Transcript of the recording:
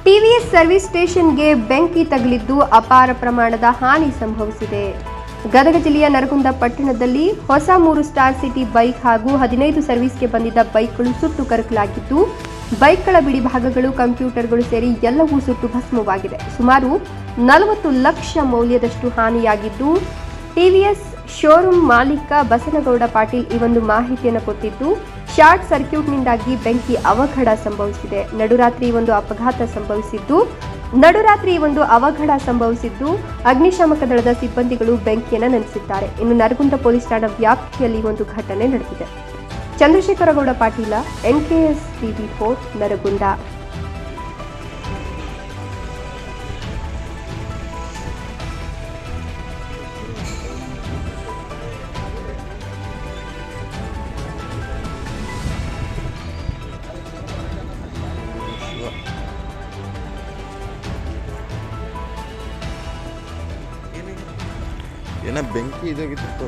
TVS service ಸ್ಟೇಷನ್ಗೆ ಬೆಂಕಿ ತಗುಲಿದ್ದು ಅಪಾರ ಪ್ರಮಾಣದ ಹಾನಿ ಸಂಭವಿಸಿದೆ. ಗದಗ ಜಿಲ್ಲೆಯ ನರಗುಂದ ಪಟ್ಟಣದಲ್ಲಿ ಹೊಸ 3 ಸ್ಟಾರ್ ಸಿಟಿ ಬೈಕ್ ಹಾಗೂ 15 ಸರ್ವಿಸ್ಗೆ ಬಂದಿದ್ದ ಬೈಕ್ಗಳು ಸುಟ್ಟು ಕರಕಲಾಗಿದ್ದು, ಬೈಕ್ಗಳ ಬಿಡಿಭಾಗಗಳು, ಕಂಪ್ಯೂಟರ್ಗಳು ಸೇರಿ ಎಲ್ಲವೂ ಸುಟ್ಟು ಭಸ್ಮವಾಗಿದೆ. ಸುಮಾರು 40 ಲಕ್ಷ ಮೌಲ್ಯದಷ್ಟು ಹಾನಿಯಾಗಿದ್ದು, ಟಿವಿಎಸ್ ಶೋರೂಮ್ ಮಾಲೀಕ ಬಸನಗೌಡ ಪಾಟೀಲ್ ಈ ಒಂದು ಮಾಹಿತಿಯನ್ನು ಕೊಟ್ಟಿದ್ದು, ಶಾರ್ಟ್ ಸರ್ಕ್ಯೂಟ್ನಿಂದಾಗಿ ಬೆಂಕಿ ಅವಘಡ ಸಂಭವಿಸಿದೆ. ನಡುರಾತ್ರಿ ಒಂದು ಅವಘಡ ಸಂಭವಿಸಿದ್ದು ಅಗ್ನಿಶಾಮಕ ದಳದ ಸಿಬ್ಬಂದಿಗಳು ಬೆಂಕಿಯನ್ನು ನಂದಿಸಿದ್ದಾರೆ. ಇನ್ನು ನರಗುಂದ ಪೊಲೀಸ್ ಠಾಣಾ ವ್ಯಾಪ್ತಿಯಲ್ಲಿ ಒಂದು ಘಟನೆ ನಡೆದಿದೆ. Chandrashekargouda Patil, NKS TV4 Nargund. ಏನ ಬೆಂಕಿ ಇದಾಗಿತ್ತು.